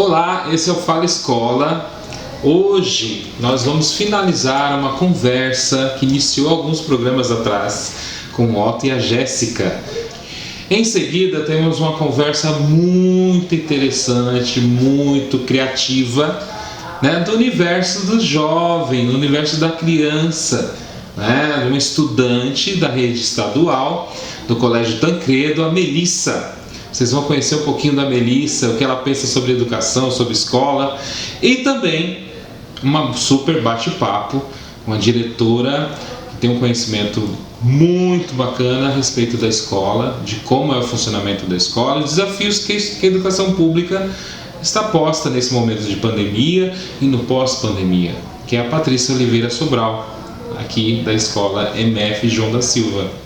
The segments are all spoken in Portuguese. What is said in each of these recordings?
Olá, esse é o Fala Escola. Hoje nós vamos finalizar uma conversa que iniciou alguns programas atrás com o Otto e a Jéssica. Em seguida temos uma conversa muito interessante, muito criativa, do universo do jovem, do universo da criança, de uma estudante da rede estadual do Colégio Tancredo, a Melissa. Vocês vão conhecer um pouquinho da Melissa, o que ela pensa sobre educação, sobre escola, e também uma super bate-papo, uma diretora que tem um conhecimento muito bacana a respeito da escola, de como é o funcionamento da escola, e desafios que a educação pública está posta nesse momento de pandemia e no pós-pandemia, que é a Patrícia Oliveira Sobral, aqui da escola MF João da Silva.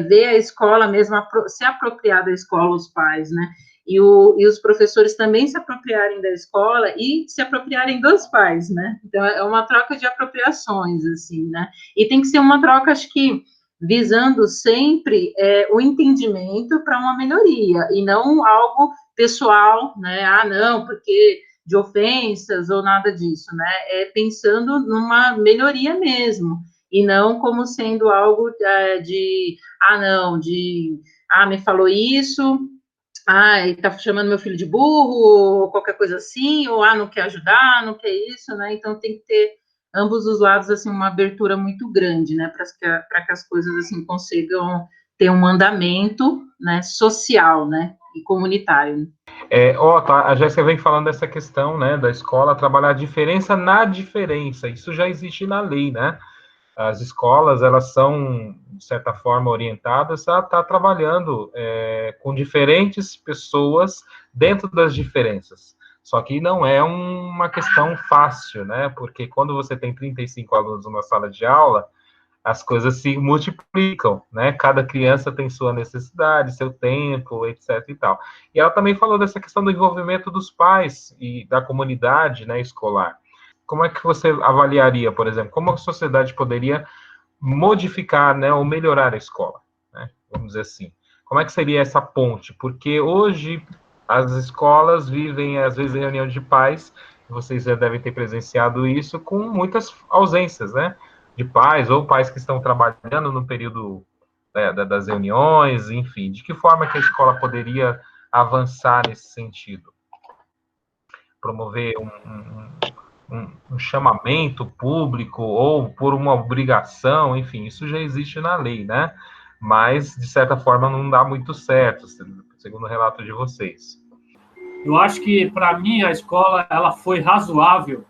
Ver a escola mesmo, se apropriar da escola, os pais, né? E os professores também se apropriarem da escola e se apropriarem dos pais, né? Então, é uma troca de apropriações, assim, né? E tem que ser uma troca, acho que, visando sempre o entendimento para uma melhoria, e não algo pessoal, né? Ah, não, porque de ofensas ou nada disso, né? Pensando numa melhoria mesmo, e não como sendo algo me falou isso, tá chamando meu filho de burro, ou qualquer coisa assim, ou não quer ajudar, não quer isso, né? Então tem que ter ambos os lados, assim, uma abertura muito grande, né, para que as coisas, assim, consigam ter um andamento, né, social, né, e comunitário. A Jéssica vem falando dessa questão, né, da escola trabalhar a diferença na diferença. Isso já existe na lei, né? As escolas, elas são, de certa forma, orientadas a estar trabalhando com diferentes pessoas dentro das diferenças. Só que não é uma questão fácil, né? Porque quando você tem 35 alunos numa sala de aula, as coisas se multiplicam, né? Cada criança tem sua necessidade, seu tempo, etc. e tal. E ela também falou dessa questão do envolvimento dos pais e da comunidade, né, escolar. Como é que você avaliaria, por exemplo, como a sociedade poderia modificar, né, ou melhorar a escola, né? Vamos dizer assim. Como é que seria essa ponte? Porque hoje as escolas vivem, às vezes, em reunião de pais, vocês já devem ter presenciado isso, com muitas ausências, né? De pais, ou pais que estão trabalhando no período das reuniões, enfim. De que forma que a escola poderia avançar nesse sentido? Promover um chamamento público ou por uma obrigação, enfim, isso já existe na lei, né? Mas, de certa forma, não dá muito certo, segundo o relato de vocês. Eu acho que, para mim, a escola ela foi razoável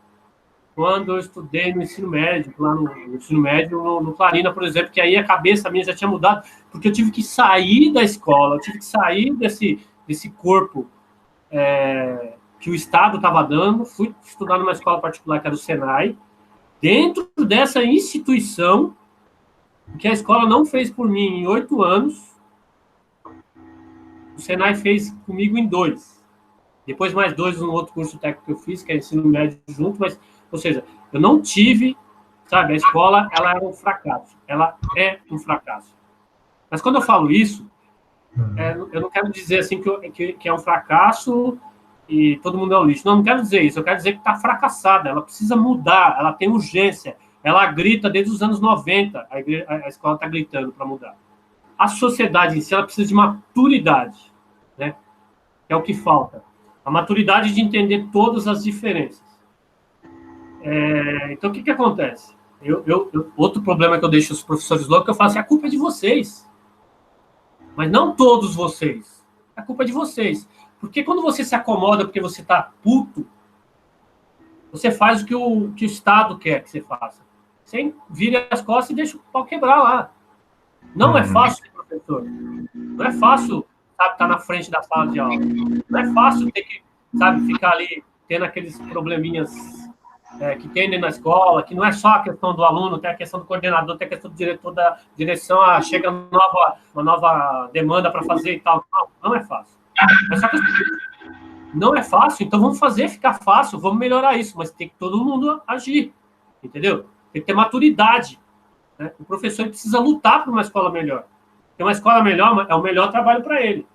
quando eu estudei no ensino médio, lá no ensino médio, no Clarina, por exemplo, que aí a cabeça minha já tinha mudado, porque eu tive que sair da escola, eu tive que sair desse corpo que o Estado estava dando, fui estudar numa escola particular que era o Senai, dentro dessa instituição, que a escola não fez por mim em 8 anos, o Senai fez comigo em 2. Depois mais 2 no outro curso técnico que eu fiz, que é ensino médio junto, mas, ou seja, eu não tive, sabe, a escola, ela era um fracasso, ela é um fracasso. Mas quando eu falo isso, eu não quero dizer assim que é um fracasso e todo mundo é um lixo. Não quero dizer isso. Eu quero dizer que está fracassada. Ela precisa mudar. Ela tem urgência. Ela grita desde os anos 90. A escola está gritando para mudar. A sociedade em si, ela precisa de maturidade, né? É o que falta. A maturidade de entender todas as diferenças. Então, o que acontece? Outro problema que eu deixo os professores loucos, eu falo assim, a culpa é de vocês. Mas não todos vocês. A culpa é de vocês. Porque quando você se acomoda porque você está puto, você faz o que o Estado quer que você faça. Você vira as costas e deixa o pau quebrar lá. Não é fácil ser professor. Não é fácil, sabe, estar na frente da sala de aula. Não é fácil ter que, sabe, ficar ali tendo aqueles probleminhas que tem dentro da escola, que não é só a questão do aluno, tem a questão do coordenador, tem a questão do diretor da direção, chega uma nova demanda para fazer e tal. Não é fácil. É só que não é fácil, então vamos fazer ficar fácil, vamos melhorar isso, mas tem que todo mundo agir, entendeu? Tem que ter maturidade, né? O professor precisa lutar por uma escola melhor. Ter uma escola melhor é o melhor trabalho para ele.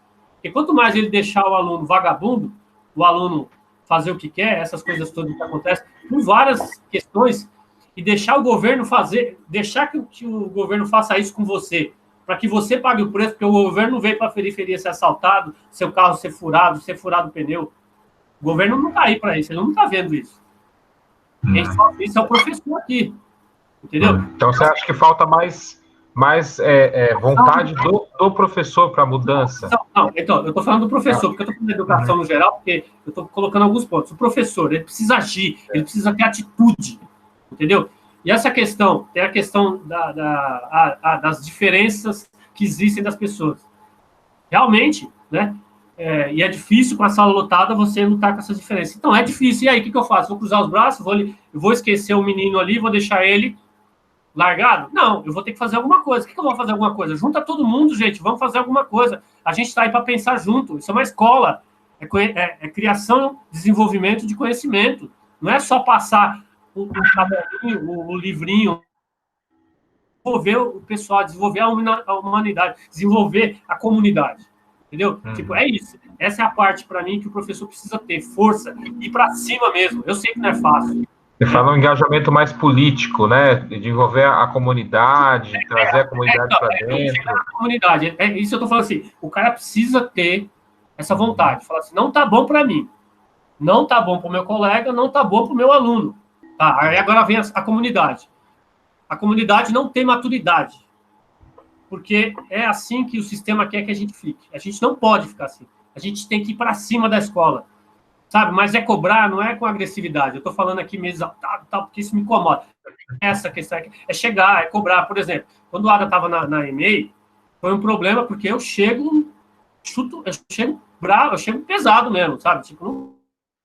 Porque quanto mais ele deixar o aluno vagabundo, o aluno fazer o que quer, essas coisas todas que acontecem, por várias questões, e deixar o governo fazer, deixar que o governo faça isso com você, para que você pague o preço, porque o governo não veio para a periferia ser assaltado, seu carro ser furado o pneu. O governo não está aí para isso, ele não está vendo isso. Quem sofre isso é o professor aqui, entendeu? Então, você acha que falta mais vontade do professor para a mudança? Não, então, eu estou falando do professor, porque eu estou falando da educação no geral, porque eu estou colocando alguns pontos. O professor, ele precisa agir, ele precisa ter atitude, entendeu? E essa questão, tem a questão das diferenças que existem das pessoas. Realmente, né? E é difícil com a sala lotada você lutar com essas diferenças. Então, é difícil. E aí, o que eu faço? Vou cruzar os braços, vou esquecer o menino ali, vou deixar ele largado? Não, eu vou ter que fazer alguma coisa. O que eu vou fazer alguma coisa? Junta todo mundo, gente, vamos fazer alguma coisa. A gente está aí para pensar junto. Isso é uma escola. É criação, desenvolvimento de conhecimento. Não é só passar o caderninho, o livrinho, desenvolver o pessoal, desenvolver a humanidade, desenvolver a comunidade. Entendeu? Tipo, é isso. Essa é a parte, para mim, que o professor precisa ter força e ir para cima mesmo. Eu sei que não é fácil. Você fala um engajamento mais político, né? De envolver a comunidade, trazer a comunidade para dentro. A comunidade. É isso que eu tô falando assim. O cara precisa ter essa vontade. Falar assim, não tá bom para mim. Não tá bom para o meu colega, não tá bom para o meu aluno. Tá, aí agora vem a comunidade. A comunidade não tem maturidade. Porque é assim que o sistema quer que a gente fique. A gente não pode ficar assim. A gente tem que ir para cima da escola. Sabe? Mas é cobrar, não é com agressividade. Eu estou falando aqui meio exaltado, tal, porque isso me incomoda. Essa questão é chegar, é cobrar. Por exemplo, quando o Ada estava na EMEI, foi um problema, porque eu chego bravo, eu chego pesado mesmo, sabe? Tipo, não,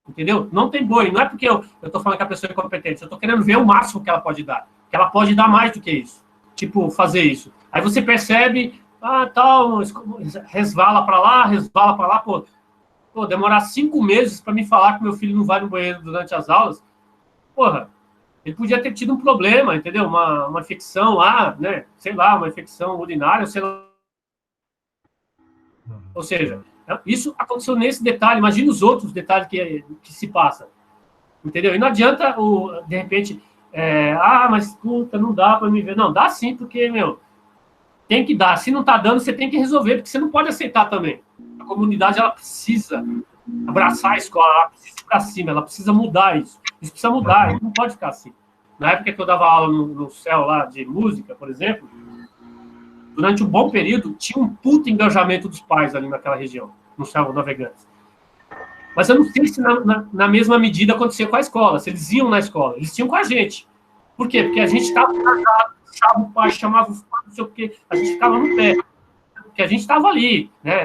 entendeu? Não tem boi. Não é porque eu estou falando que a pessoa é incompetente. Eu estou querendo ver o máximo que ela pode dar. Que ela pode dar mais do que isso. Tipo, fazer isso. Aí você percebe, tal, resvala para lá, pô, demorar 5 meses para me falar que meu filho não vai no banheiro durante as aulas, porra, ele podia ter tido um problema, entendeu? Uma infecção lá, né? Sei lá, uma infecção urinária, sei lá. Ou seja, isso aconteceu nesse detalhe, imagina os outros detalhes que se passam, entendeu? E não adianta, de repente, mas puta, não dá para me ver. Não, dá sim, porque, tem que dar. Se não tá dando, você tem que resolver, porque você não pode aceitar também. A comunidade, ela precisa abraçar a escola, ela precisa ir para cima, ela precisa mudar isso. Isso precisa mudar, não pode ficar assim. Na época que eu dava aula no CEL lá de música, por exemplo, durante um bom período, tinha um puto engajamento dos pais ali naquela região, no CEL Navegantes. Mas eu não sei se na mesma medida acontecia com a escola, se eles iam na escola, eles tinham com a gente. Por quê? Porque a gente estava engajado, puxava o pai, chamava o pai, não sei o quê, a gente ficava no pé. Porque a gente estava ali, né,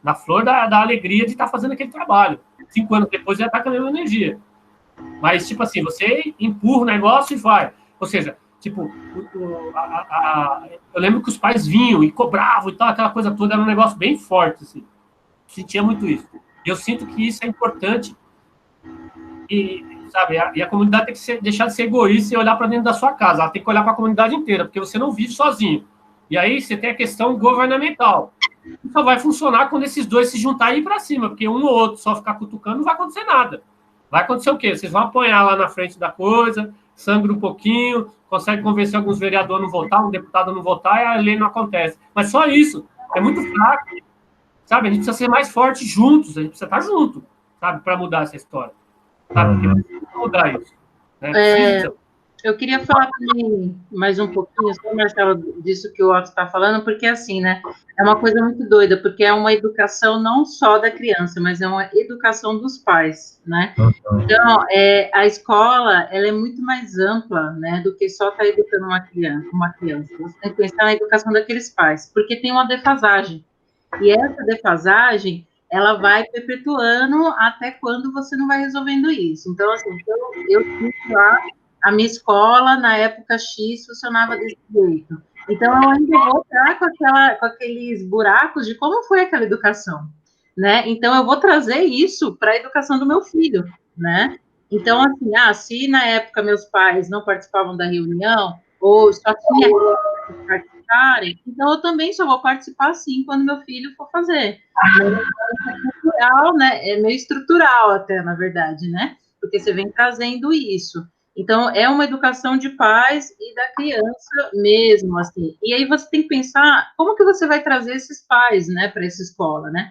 na flor da alegria de estar fazendo aquele trabalho. 5 anos depois já está com a mesma energia. Mas, tipo assim, você empurra o negócio e vai. Ou seja, tipo, eu lembro que os pais vinham e cobravam e tal, aquela coisa toda, era um negócio bem forte, assim. Sentia muito isso. E eu sinto que isso é importante. E, sabe, a comunidade tem que deixar de ser egoísta e olhar para dentro da sua casa. Ela tem que olhar para a comunidade inteira, porque você não vive sozinho. E aí você tem a questão governamental. Só vai funcionar quando esses dois se juntarem e ir para cima, porque um ou outro só ficar cutucando não vai acontecer nada. Vai acontecer o quê? Vocês vão apanhar lá na frente da coisa, sangra um pouquinho, consegue convencer alguns vereadores a não votar, um deputado a não votar, e a lei não acontece. Mas só isso. É muito fraco. Sabe? A gente precisa ser mais forte juntos, a gente precisa estar junto, sabe? Para mudar essa história. Sabe? Porque precisa mudar isso. Né? Eu queria falar também mais um pouquinho, só, Marcelo, disso que o Otto está falando, porque assim, né, é uma coisa muito doida, porque é uma educação não só da criança, mas é uma educação dos pais, né? Então, a escola, ela é muito mais ampla, né, do que só estar educando uma criança. Você tem que pensar na educação daqueles pais, porque tem uma defasagem. E essa defasagem, ela vai perpetuando até quando você não vai resolvendo isso. Então, assim, eu fui lá, a minha escola, na época X, funcionava desse jeito. Então, eu ainda vou estar com aqueles buracos de como foi aquela educação, né? Então, eu vou trazer isso para a educação do meu filho, né? Então, assim, se na época meus pais não participavam da reunião, ou só tinha participarem, então eu também só vou participar sim quando meu filho for fazer. É cultural, né? É meio estrutural até, na verdade, né? Porque você vem trazendo isso. Então, é uma educação de pais e da criança mesmo, assim. E aí você tem que pensar como que você vai trazer esses pais, né, para essa escola, né?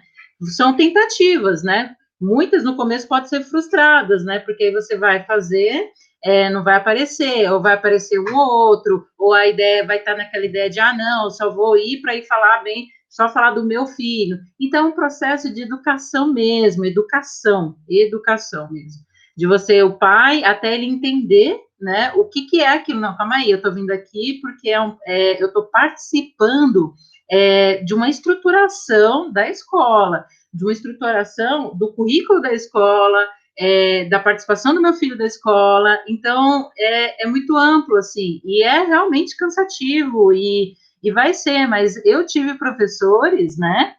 São tentativas, né? Muitas no começo podem ser frustradas, né? Porque aí você vai fazer, não vai aparecer, ou vai aparecer um ou outro, ou a ideia vai estar naquela ideia de, não, só vou ir para ir falar bem, só falar do meu filho. Então, é um processo de educação mesmo, educação mesmo. De você, o pai, até ele entender, né, o que é aquilo. Não, calma aí, eu estou vindo aqui porque eu estou participando de uma estruturação da escola, de uma estruturação do currículo da escola, da participação do meu filho da escola. Então, é muito amplo, assim, e é realmente cansativo, e vai ser, mas eu tive professores, né,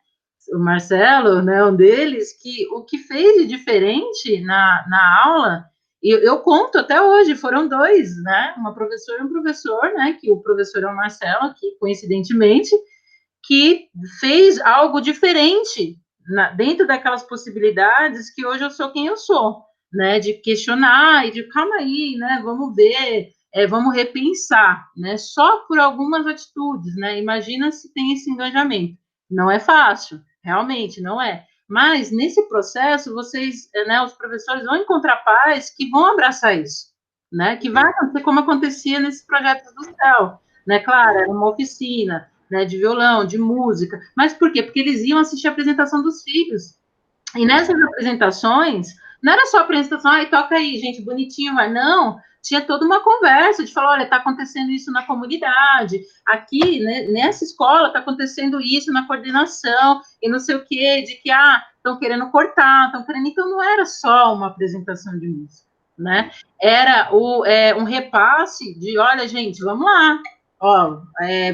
o Marcelo, né, um deles, que o que fez de diferente na aula, eu conto até hoje, foram dois, né, uma professora e um professor, né, que o professor é o Marcelo, que coincidentemente, que fez algo diferente dentro daquelas possibilidades que hoje eu sou quem eu sou, né, de questionar e de, calma aí, né, vamos ver, vamos repensar, né, só por algumas atitudes, né, imagina se tem esse engajamento. Não é fácil, realmente não é. Mas, nesse processo, vocês, né, os professores vão encontrar pais que vão abraçar isso, né, que vai acontecer como acontecia nesse projeto do céu, né, claro, era uma oficina, né, de violão, de música, mas por quê? Porque eles iam assistir a apresentação dos filhos, e nessas apresentações, não era só a apresentação, toca aí, gente, bonitinho, mas não, tinha toda uma conversa de falar, olha, está acontecendo isso na comunidade, aqui, né, nessa escola, está acontecendo isso na coordenação, e não sei o quê, de que, estão querendo cortar, estão querendo... Então, não era só uma apresentação de música, né? Era um repasse de, olha, gente, vamos lá,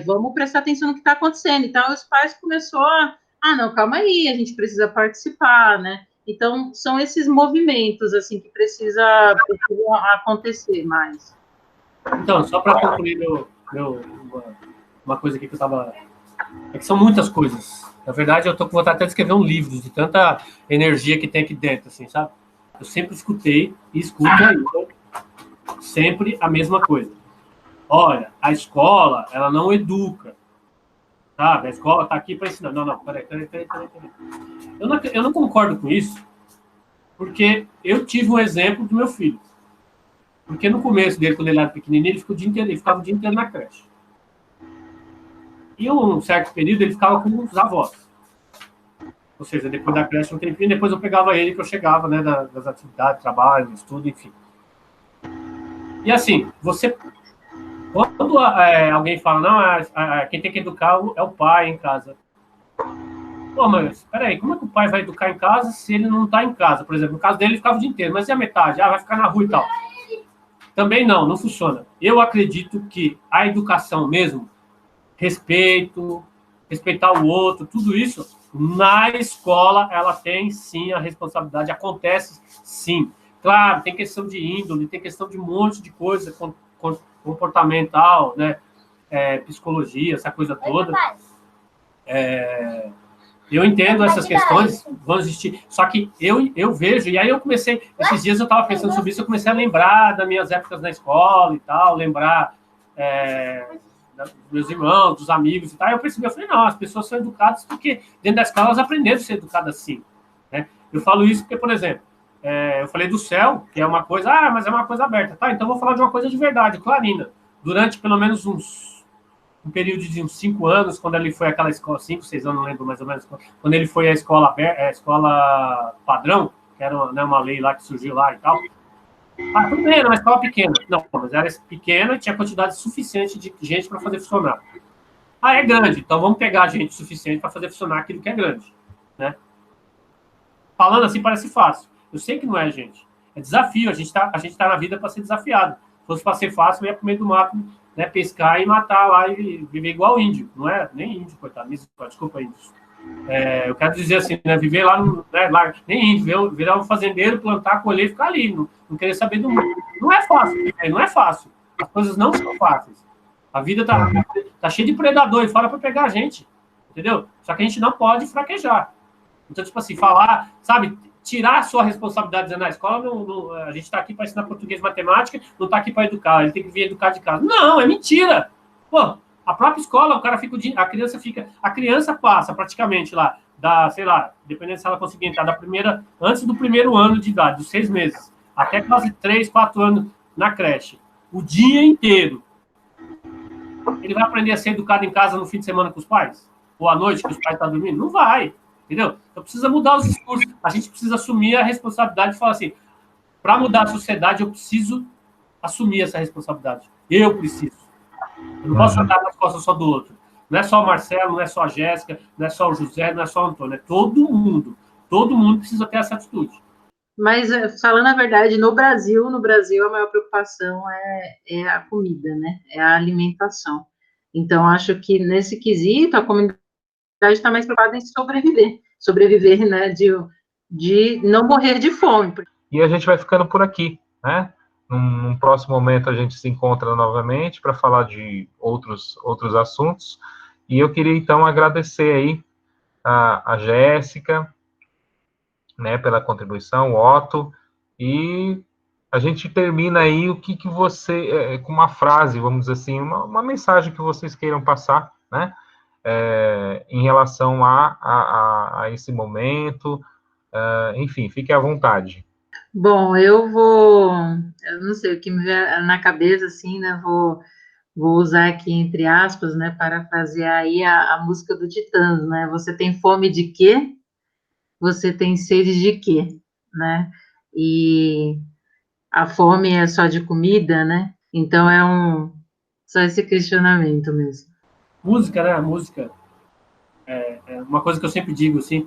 vamos prestar atenção no que está acontecendo. Então, os pais começaram não, calma aí, a gente precisa participar, né? Então, são esses movimentos, assim, que precisam acontecer mais. Então, só para concluir uma coisa aqui que eu estava... É que são muitas coisas. Na verdade, eu estou com vontade até de escrever um livro, de tanta energia que tem aqui dentro, assim, sabe? Eu sempre escutei e escuto ainda sempre a mesma coisa. Olha, a escola, ela não educa. Sabe? A escola está aqui para ensinar. Não, peraí. Eu não concordo com isso, porque eu tive um exemplo do meu filho. Porque no começo dele, quando ele era pequenininho, ele ficava o dia inteiro na creche. E um certo período ele ficava com os avós. Ou seja, depois da creche um tempinho, depois eu pegava ele, que eu chegava, né, das atividades, trabalho, estudo, enfim. E assim, quando alguém fala, não, quem tem que educar é o pai em casa. Pô, mas peraí, como é que o pai vai educar em casa se ele não está em casa? Por exemplo, no caso dele, ele ficava o dia inteiro, mas e a metade? Vai ficar na rua e tal. Também não funciona. Eu acredito que a educação mesmo, respeitar o outro, tudo isso, na escola, ela tem sim a responsabilidade, acontece sim. Claro, tem questão de índole, tem questão de um monte de coisa comportamental, né? Psicologia, essa coisa toda. Eu entendo essas questões, vão existir. Só que eu vejo, e aí eu comecei, esses dias eu estava pensando sobre isso, eu comecei a lembrar das minhas épocas na escola e tal, lembrar dos meus irmãos, dos amigos e tal. Eu percebi, eu falei, não, as pessoas são educadas porque dentro da escola elas aprenderam a ser educadas assim. Né? Eu falo isso porque, por exemplo, eu falei do céu, que é uma coisa, mas é uma coisa aberta. Tá, então eu vou falar de uma coisa de verdade, Clarina. Durante pelo menos um período de uns 5 anos, quando ele foi àquela escola, 5, 6 anos, não lembro mais ou menos, quando ele foi à escola padrão, que era uma lei lá que surgiu lá e tal. Tudo bem, era uma escola pequena. Não, mas era pequena e tinha quantidade suficiente de gente para fazer funcionar. É grande, então vamos pegar gente suficiente para fazer funcionar aquilo que é grande. Né? Falando assim parece fácil. Eu sei que não é, gente. É desafio, a gente tá na vida para ser desafiado. Se fosse para ser fácil, eu ia pro meio do mato, né, pescar e matar lá e viver igual índio. Não é nem índio, coitado. Desculpa, índios. Eu quero dizer assim, né, viver lá, lá nem índio, virar um fazendeiro, plantar, colher e ficar ali. Não querer saber do mundo. Não é fácil, não é fácil. As coisas não são fáceis. A vida tá... Tá cheio de predador aí fora para pegar a gente, entendeu? Só que a gente não pode fraquejar. Então, tipo assim, falar, sabe, tirar a sua responsabilidade dizendo na escola, a gente está aqui para ensinar português e matemática, não está aqui para educar, ele tem que vir educar de casa. Não, é mentira. Pô, a própria escola, o cara fica, a criança passa praticamente lá, sei lá, dependendo se ela conseguir entrar antes do primeiro ano de idade, dos 6 meses, até quase 3, 4 anos na creche, o dia inteiro. Ele vai aprender a ser educado em casa no fim de semana com os pais? Ou à noite, que os pais estão dormindo? Não vai, entendeu? Então precisa mudar os discursos. A gente precisa assumir a responsabilidade e falar assim, para mudar a sociedade, eu preciso assumir essa responsabilidade. Eu preciso. Eu não posso andar nas costas só do outro. Não é só o Marcelo, não é só a Jéssica, não é só o José, não é só o Antônio. É todo mundo. Todo mundo precisa ter essa atitude. Mas, falando a verdade, no Brasil, a maior preocupação é a comida, né? É a alimentação. Então, acho que nesse quesito, a comunidade está mais preocupada em sobreviver, né? De não morrer de fome. E a gente vai ficando por aqui, né? Num próximo momento a gente se encontra novamente para falar de outros assuntos. E eu queria, então, agradecer aí a Jéssica, né, pela contribuição, o Otto, e a gente termina aí o que você, com uma frase, vamos dizer assim, uma mensagem que vocês queiram passar, né, em relação a esse momento, enfim, fique à vontade. Bom, eu não sei, o que me vem na cabeça, assim, né, vou usar aqui, entre aspas, né, parafrasear aí a música do Titãs, né, você tem fome de quê? Você tem sede de quê, né? E a fome é só de comida, né? Então só esse questionamento mesmo. Música, né? A música é uma coisa que eu sempre digo, assim,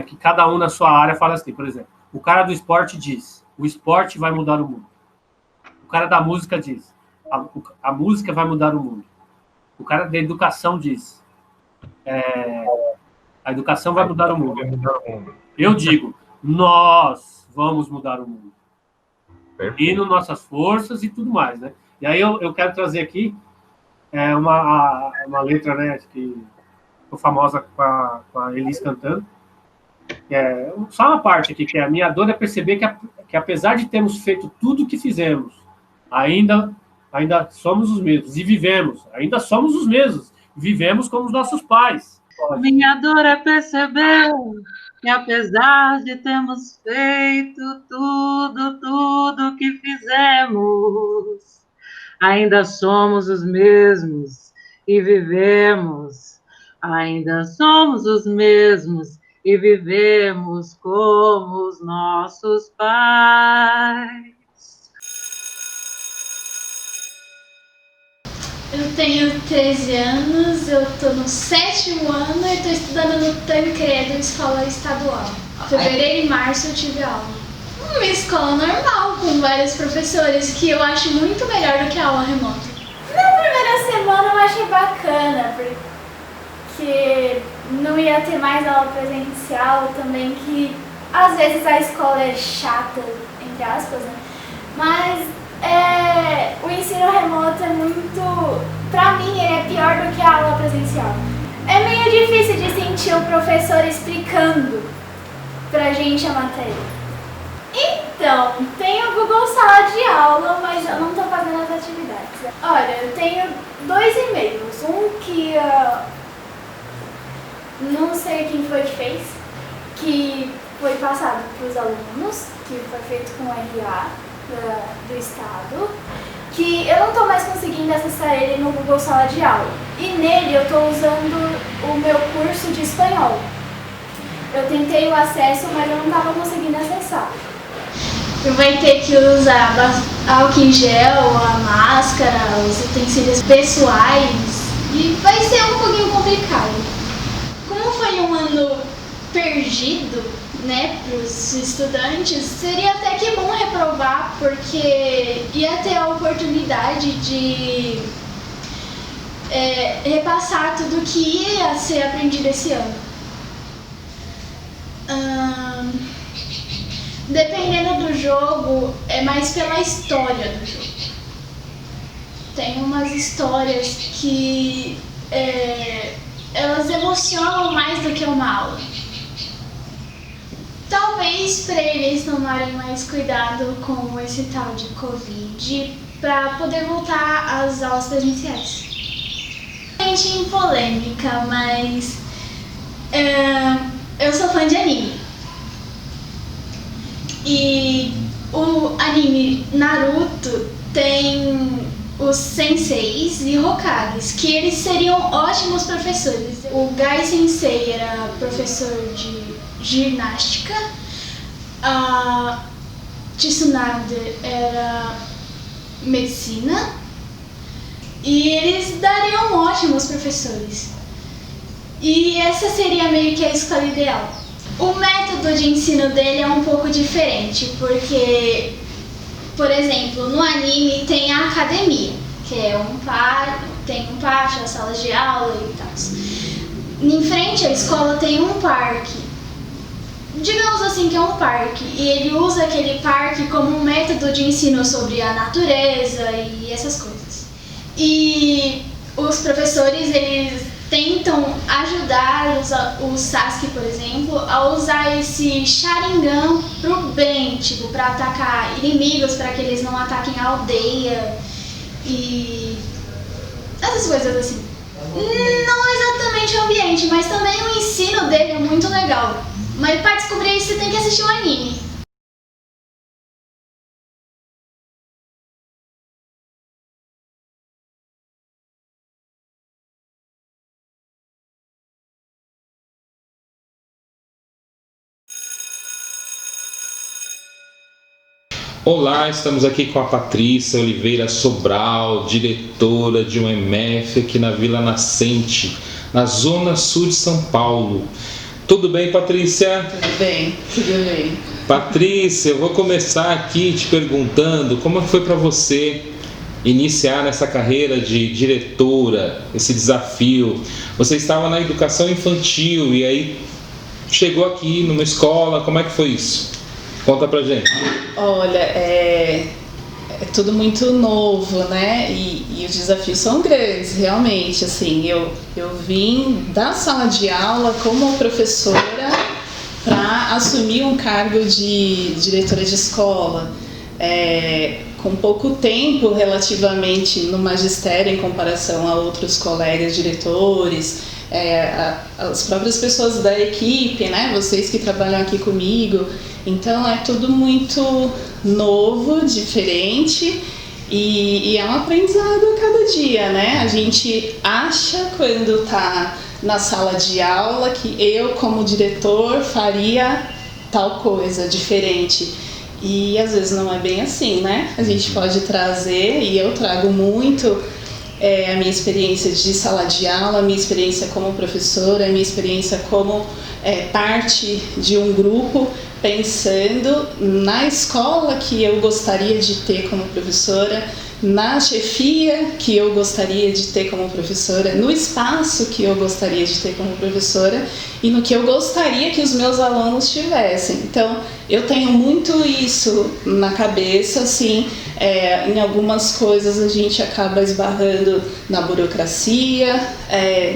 que cada um na sua área fala assim, por exemplo, o cara do esporte diz, o esporte vai mudar o mundo. O cara da música diz, a música vai mudar o mundo. O cara da educação diz, a educação vai mudar o mundo. Eu digo, nós vamos mudar o mundo. Unindo nossas forças e tudo mais, né? E aí eu quero trazer aqui uma letra, né, que ficou famosa com a Elis cantando. Só uma parte aqui, que é a minha dor é perceber que apesar de termos feito tudo o que fizemos, ainda somos os mesmos. E vivemos, ainda somos os mesmos. Vivemos como os nossos pais. Minha dor é perceber que apesar de termos feito tudo que fizemos, ainda somos os mesmos e vivemos. Ainda somos os mesmos e vivemos como os nossos pais. Eu tenho 13 anos, eu estou no 7º ano e estou estudando no Tancredo, escola estadual. Fevereiro e março eu tive aula. Uma escola normal, com vários professores, que eu acho muito melhor do que a aula remota. Na primeira semana eu achei bacana, porque não ia ter mais aula presencial também, que às vezes a escola é chata, entre aspas, né? Mas o ensino remoto é muito... Pra mim, ele é pior do que a aula presencial. É meio difícil de sentir o professor explicando pra gente a matéria. Então, tem o Google Sala de Aula, mas eu não tô fazendo as atividades. Olha, eu tenho 2 e-mails. Um que não sei quem foi que fez, que foi passado pros alunos, que foi feito com o RA do estado, que eu não estou mais conseguindo acessar ele no Google Sala de Aula. E nele eu estou usando o meu curso de espanhol. Eu tentei o acesso, mas eu não estava conseguindo acessar. Vai ter que usar álcool em gel, a máscara, os utensílios pessoais e vai ser um pouquinho complicado. Como foi um ano perdido, né, para os estudantes, seria até que bom reprovar, porque ia ter a oportunidade de repassar tudo que ia ser aprendido esse ano. Dependendo do jogo, é mais pela história do jogo. tem umas histórias que elas emocionam mais do que uma aula. Talvez para eles tomarem mais cuidado com esse tal de Covid para poder voltar às aulas presenciais. Em polêmica, mas eu sou fã de anime. E o anime Naruto tem os senseis e Hokages, que eles seriam ótimos professores. O Gai Sensei era professor de ginástica, a Tsunade era medicina, e eles dariam ótimos professores. E essa seria meio que a escola ideal. O método de ensino dele é um pouco diferente, porque, por exemplo, no anime tem a academia, que é tem um pátio, as salas de aula e tal. Em frente à escola tem um parque, digamos assim que é um parque, e ele usa aquele parque como um método de ensino sobre a natureza e essas coisas. E os professores, eles tentam ajudar o Sasuke, por exemplo, a usar esse Sharingan pro bem, tipo, pra atacar inimigos, para que eles não ataquem a aldeia e essas coisas assim. Não exatamente o ambiente, mas também o ensino dele é muito legal. Mas para descobrir isso, você tem que assistir o anime. Olá, estamos aqui com a Patrícia Oliveira Sobral, diretora de um MF aqui na Vila Nascente, na zona sul de São Paulo. Tudo bem, Patrícia? Tudo bem, tudo bem. Patrícia, eu vou começar aqui te perguntando como foi para você iniciar nessa carreira de diretora, esse desafio. Você estava na educação infantil e aí chegou aqui numa escola, como é que foi isso? Conta pra gente. Olha, é tudo muito novo, né? E os desafios são grandes, realmente. Assim, eu vim da sala de aula como professora para assumir um cargo de diretora de escola. Com pouco tempo, relativamente, no magistério, em comparação a outros colegas diretores, as próprias pessoas da equipe, né? Vocês que trabalham aqui comigo. Então é tudo muito novo, diferente e é um aprendizado a cada dia, né? A gente acha quando está na sala de aula que eu, como diretor, faria tal coisa diferente. E às vezes não é bem assim, né? A gente pode trazer, e eu trago muito a minha experiência de sala de aula, a minha experiência como professora, a minha experiência como parte de um grupo, pensando na escola que eu gostaria de ter como professora, na chefia que eu gostaria de ter como professora, no espaço que eu gostaria de ter como professora e no que eu gostaria que os meus alunos tivessem. Então, eu tenho muito isso na cabeça, assim, em algumas coisas a gente acaba esbarrando na burocracia,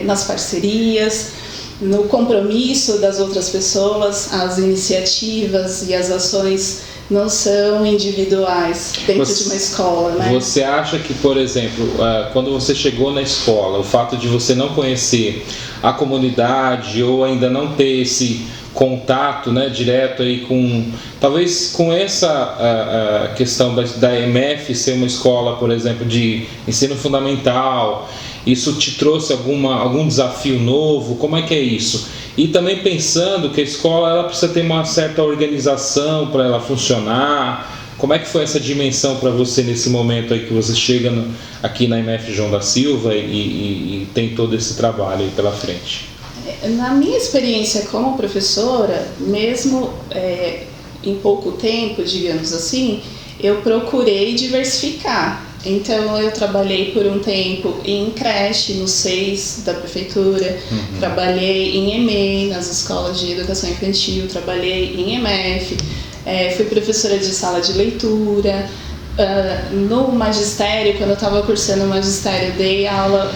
nas parcerias, no compromisso das outras pessoas. As iniciativas e as ações não são individuais dentro de uma escola, né? Você acha que, por exemplo, quando você chegou na escola, o fato de você não conhecer a comunidade ou ainda não ter esse contato, né, direto aí com, talvez com essa questão da MF ser uma escola, por exemplo, de ensino fundamental, isso te trouxe algum desafio novo? Como é que é isso? E também pensando que a escola ela precisa ter uma certa organização para ela funcionar. Como é que foi essa dimensão para você nesse momento aí que você chega aqui na MF João da Silva e tem todo esse trabalho aí pela frente? Na minha experiência como professora, mesmo em pouco tempo, digamos assim, eu procurei diversificar. Então, eu trabalhei por um tempo em creche, no SEIS da prefeitura, trabalhei em EMEI, nas escolas de educação infantil, trabalhei em MF, fui professora de sala de leitura, no magistério, quando eu estava cursando o magistério, dei aula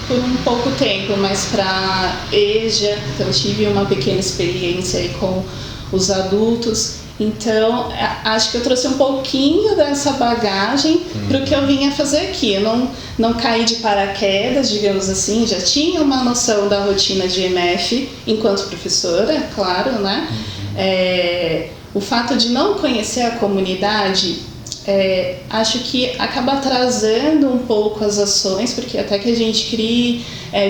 por um pouco tempo, mas para EJA, então tive uma pequena experiência aí com os adultos. Então, acho que eu trouxe um pouquinho dessa bagagem para o que eu vinha fazer aqui. Eu não caí de paraquedas, digamos assim, já tinha uma noção da rotina de EMF enquanto professora, claro, né? O fato de não conhecer a comunidade, acho que acaba atrasando um pouco as ações, porque até que a gente crie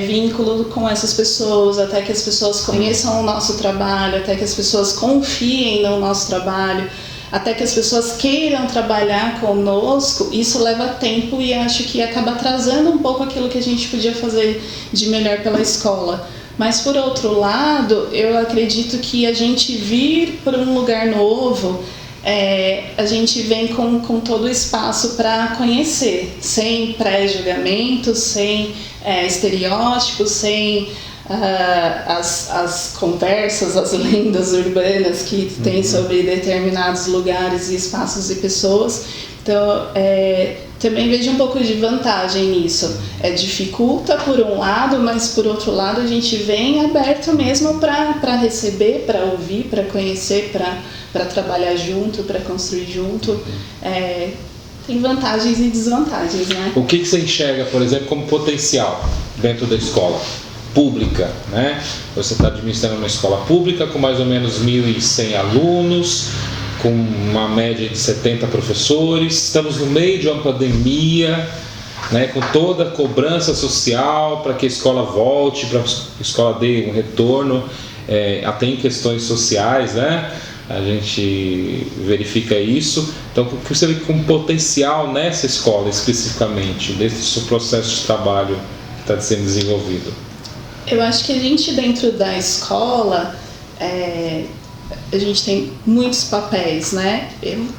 vínculo com essas pessoas, até que as pessoas conheçam o nosso trabalho, até que as pessoas confiem no nosso trabalho, até que as pessoas queiram trabalhar conosco, isso leva tempo e acho que acaba atrasando um pouco aquilo que a gente podia fazer de melhor pela escola. Mas, por outro lado, eu acredito que a gente vir para um lugar novo, a gente vem com todo o espaço para conhecer, sem pré-julgamentos, sem estereótipos, sem as conversas, as lendas urbanas que tem sobre determinados lugares e espaços e pessoas. Então, também vejo um pouco de vantagem nisso. Dificulta por um lado, mas por outro lado a gente vem aberto mesmo para receber, para ouvir, para conhecer, para trabalhar junto, para construir junto. Tem vantagens e desvantagens, né? O que você enxerga, por exemplo, como potencial dentro da escola pública, né? Você está administrando uma escola pública com mais ou menos 1.100 alunos, com uma média de 70 professores, estamos no meio de uma pandemia, né, com toda a cobrança social para que a escola volte, para que a escola dê um retorno, até em questões sociais, né? A gente verifica isso. Então, o que você vê como potencial nessa escola especificamente, desse processo de trabalho que está sendo desenvolvido? Eu acho que a gente dentro da escola, a gente tem muitos papéis, né?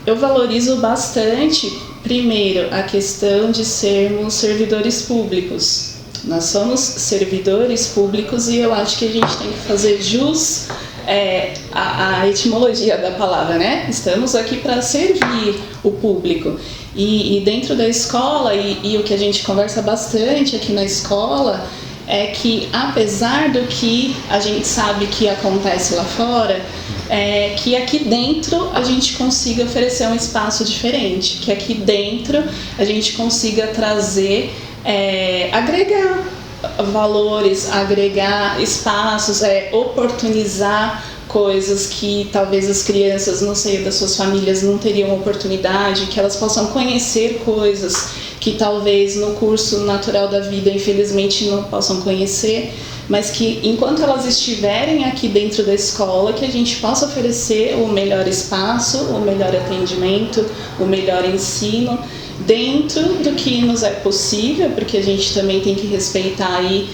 Eu valorizo bastante, primeiro, a questão de sermos servidores públicos. Nós somos servidores públicos e eu acho que a gente tem que fazer jus a etimologia da palavra, né? Estamos aqui para servir o público. E dentro da escola, e o que a gente conversa bastante aqui na escola, é que apesar do que a gente sabe que acontece lá fora, que aqui dentro a gente consiga oferecer um espaço diferente, que aqui dentro a gente consiga trazer, agregar valores, agregar espaços, oportunizar coisas que talvez as crianças no seio das suas famílias não teriam oportunidade, que elas possam conhecer coisas que talvez no curso natural da vida infelizmente não possam conhecer, mas que enquanto elas estiverem aqui dentro da escola, que a gente possa oferecer o melhor espaço, o melhor atendimento, o melhor ensino, dentro do que nos é possível, porque a gente também tem que respeitar aí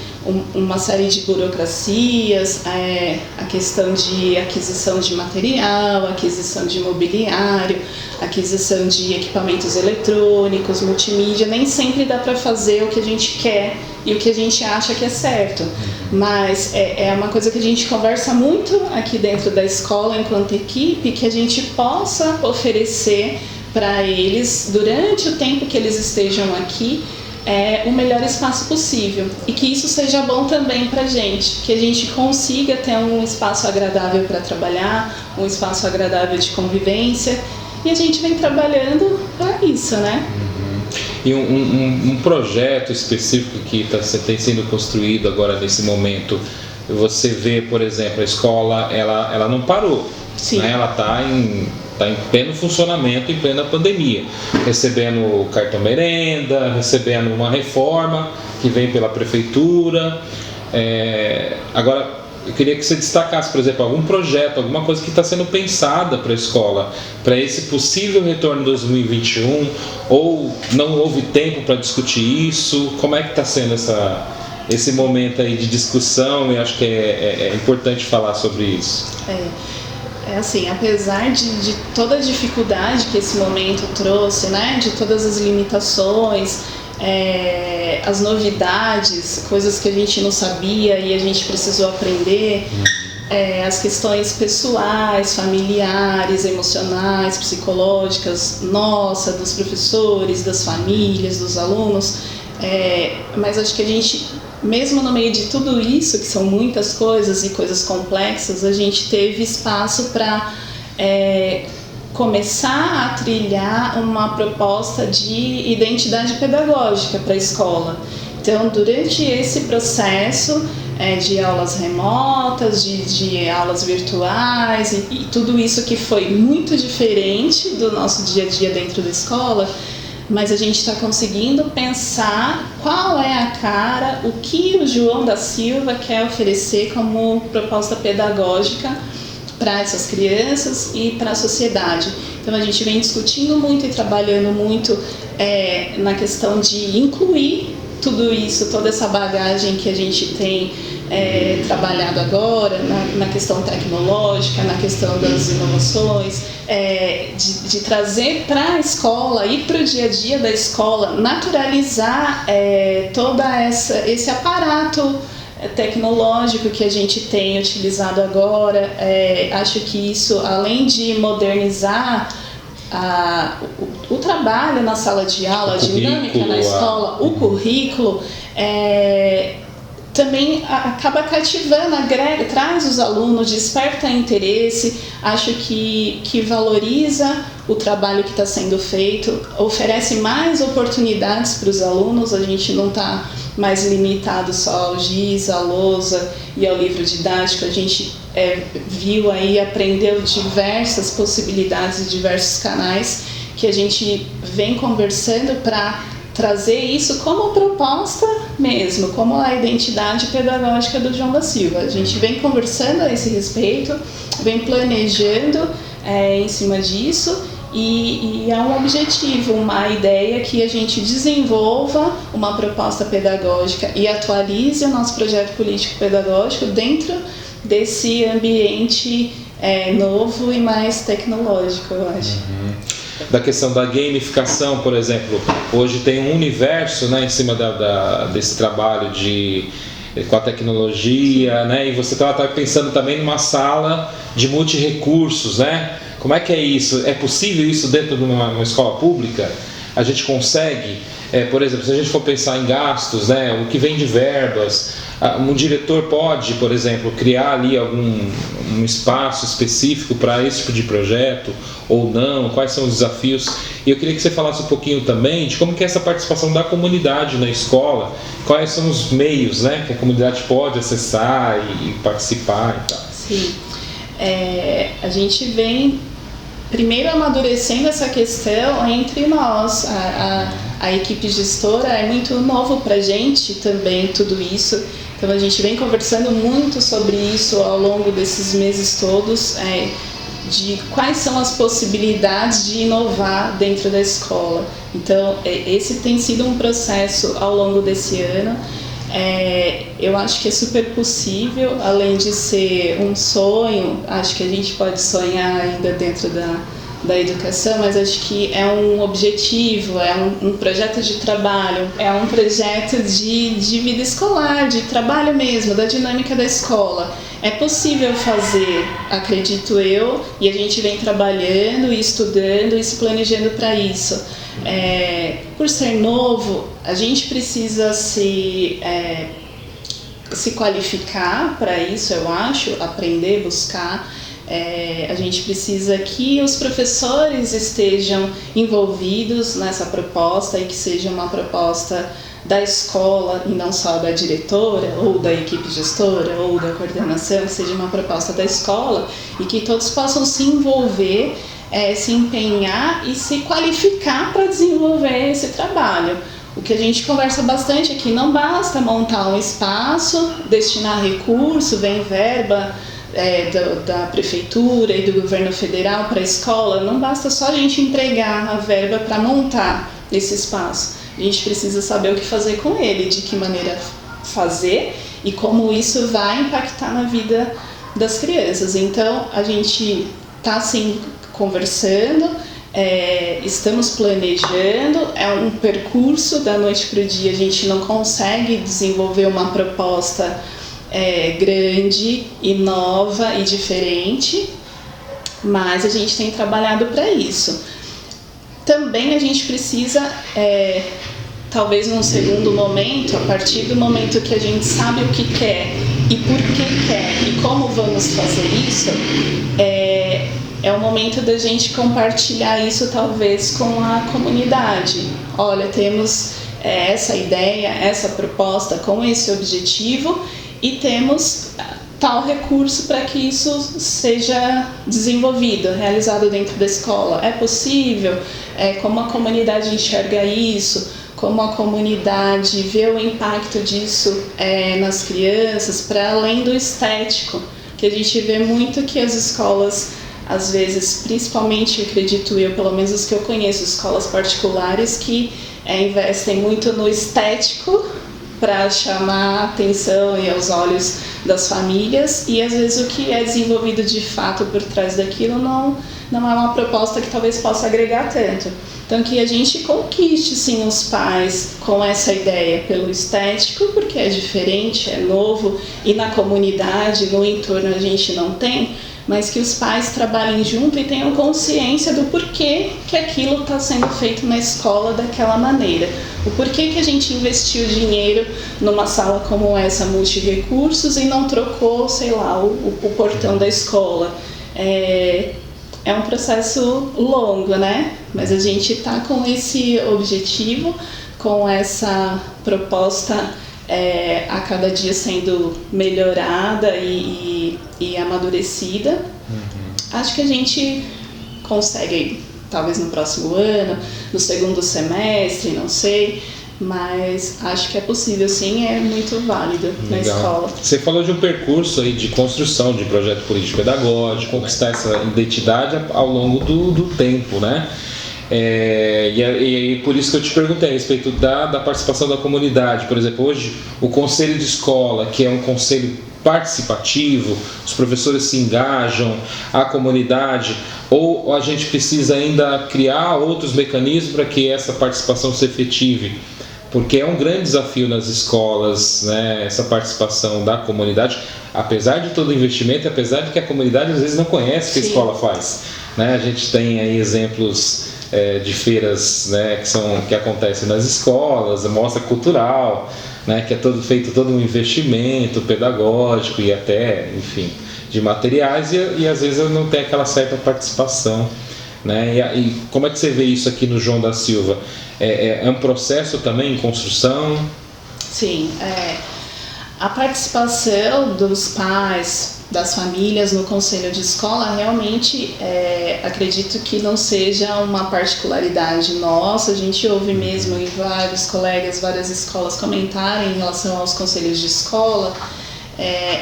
uma série de burocracias, a questão de aquisição de material, aquisição de mobiliário, aquisição de equipamentos eletrônicos, multimídia. Nem sempre dá para fazer o que a gente quer e o que a gente acha que é certo, mas é uma coisa que a gente conversa muito aqui dentro da escola enquanto equipe, que a gente possa oferecer para eles, durante o tempo que eles estejam aqui, o melhor espaço possível, e que isso seja bom também para a gente, que a gente consiga ter um espaço agradável para trabalhar, um espaço agradável de convivência, e a gente vem trabalhando para isso, né? E um projeto específico que tem sendo construído agora nesse momento, você vê, por exemplo, a escola, ela não parou. Sim. Né? Ela está em pleno funcionamento, em plena pandemia, recebendo cartão merenda, recebendo uma reforma que vem pela prefeitura. Agora, eu queria que você destacasse, por exemplo, algum projeto, alguma coisa que está sendo pensada para a escola, para esse possível retorno em 2021, ou não houve tempo para discutir isso. Como é que está sendo esse momento aí de discussão? Eu acho que é importante falar sobre isso. Assim, apesar de toda a dificuldade que esse momento trouxe, né, de todas as limitações, as novidades, coisas que a gente não sabia e a gente precisou aprender, as questões pessoais, familiares, emocionais, psicológicas, nossa, dos professores, das famílias, dos alunos, mas acho que a gente, mesmo no meio de tudo isso, que são muitas coisas e coisas complexas, a gente teve espaço para começar a trilhar uma proposta de identidade pedagógica para a escola. Então, durante esse processo de aulas remotas, de aulas virtuais e tudo isso que foi muito diferente do nosso dia a dia dentro da escola, mas a gente está conseguindo pensar qual é a cara, o que o João da Silva quer oferecer como proposta pedagógica para essas crianças e para a sociedade. Então a gente vem discutindo muito e trabalhando muito na questão de incluir tudo isso, toda essa bagagem que a gente tem trabalhado agora, na questão tecnológica, na questão das inovações, de trazer para a escola e para o dia a dia da escola, naturalizar todo esse aparato tecnológico que a gente tem utilizado agora. Acho que isso, além de modernizar o trabalho na sala de aula, a dinâmica na escola, o currículo, também acaba cativando, agrega, traz os alunos, desperta interesse, acho que valoriza o trabalho que está sendo feito, oferece mais oportunidades para os alunos. A gente não está mais limitado só ao giz, à lousa e ao livro didático. A gente viu aí, aprendeu diversas possibilidades e diversos canais que a gente vem conversando para trazer isso como proposta mesmo, como a identidade pedagógica do João da Silva. A gente vem conversando a esse respeito, vem planejando em cima disso, e é um objetivo, uma ideia que a gente desenvolva uma proposta pedagógica e atualize o nosso projeto político-pedagógico dentro desse ambiente novo e mais tecnológico, eu acho. Da questão da gamificação, por exemplo, hoje tem um universo, né, em cima desse trabalho com a tecnologia, né, e você está pensando também numa sala de multirrecursos, né? Como é que é isso? É possível isso dentro de uma escola pública? A gente consegue, por exemplo, se a gente for pensar em gastos, né, o que vem de verbas, um diretor pode, por exemplo, criar ali um espaço específico para esse tipo de projeto ou não? Quais são os desafios? E eu queria que você falasse um pouquinho também de como que é essa participação da comunidade na escola, quais são os meios, né, que a comunidade pode acessar e participar e tal. Sim, a gente vem primeiro amadurecendo essa questão entre nós. A equipe gestora é muito novo para a gente também, tudo isso. Então a gente vem conversando muito sobre isso ao longo desses meses todos, de quais são as possibilidades de inovar dentro da escola. Então esse tem sido um processo ao longo desse ano. Eu acho que é super possível, além de ser um sonho, acho que a gente pode sonhar ainda dentro da educação, mas acho que é um objetivo, é um projeto de trabalho, é um projeto de vida escolar, de trabalho mesmo, da dinâmica da escola. É possível fazer, acredito eu, e a gente vem trabalhando e estudando e se planejando para isso. Por ser novo, a gente precisa se qualificar para isso, eu acho, aprender, buscar. A gente precisa que os professores estejam envolvidos nessa proposta e que seja uma proposta da escola e não só da diretora ou da equipe gestora ou da coordenação, que seja uma proposta da escola e que todos possam se envolver, se empenhar e se qualificar para desenvolver esse trabalho. O que a gente conversa bastante é que não basta montar um espaço, destinar recurso, vem verba da prefeitura e do governo federal para a escola, não basta só a gente entregar a verba para montar esse espaço. A gente precisa saber o que fazer com ele, de que maneira fazer e como isso vai impactar na vida das crianças. Então, a gente está assim conversando, estamos planejando, é um percurso da noite para o dia, a gente não consegue desenvolver uma proposta grande e nova e diferente, mas a gente tem trabalhado para isso. Também a gente precisa, talvez num segundo momento, a partir do momento que a gente sabe o que quer e por que quer e como vamos fazer isso, é o momento da gente compartilhar isso talvez com a comunidade. Olha, temos essa ideia, essa proposta com esse objetivo e temos tal recurso para que isso seja desenvolvido, realizado dentro da escola. É possível? Como a comunidade enxerga isso? Como a comunidade vê o impacto disso nas crianças, para além do estético, que a gente vê muito que as escolas, às vezes, principalmente, acredito eu, pelo menos os que eu conheço, escolas particulares que investem muito no estético para chamar a atenção e aos olhos das famílias, e às vezes o que é desenvolvido de fato por trás daquilo não é uma proposta que talvez possa agregar tanto. Então que a gente conquiste sim os pais com essa ideia pelo estético, porque é diferente, é novo, e na comunidade, no entorno a gente não tem, mas que os pais trabalhem junto e tenham consciência do porquê que aquilo está sendo feito na escola daquela maneira. O porquê que a gente investiu dinheiro numa sala como essa, multi-recursos, e não trocou, sei lá, o portão da escola. É um processo longo, né? Mas a gente está com esse objetivo, com essa proposta a cada dia sendo melhorada e amadurecida. Acho que a gente consegue, talvez no próximo ano, no segundo semestre, não sei, mas acho que é possível sim, é muito válido na escola. Você falou de um percurso aí de construção de projeto político-pedagógico, conquistar essa identidade ao longo do tempo, né? E por isso que eu te perguntei a respeito da participação da comunidade. Por exemplo, hoje o conselho de escola, que é um conselho participativo, os professores se engajam, a comunidade, ou a gente precisa ainda criar outros mecanismos para que essa participação se efetive? Porque é um grande desafio nas escolas, né, essa participação da comunidade, apesar de todo o investimento, apesar de que a comunidade às vezes não conhece o que a escola faz, né? A gente tem aí exemplos de feiras, né, que acontecem nas escolas, mostra cultural, né, que é feito todo um investimento pedagógico e até, enfim, de materiais, e às vezes não tem aquela certa participação, né? E como é que você vê isso aqui no João da Silva? É um processo também em construção? Sim, a participação dos pais, das famílias no conselho de escola, realmente acredito que não seja uma particularidade nossa. A gente ouve mesmo em vários colegas, várias escolas comentarem em relação aos conselhos de escola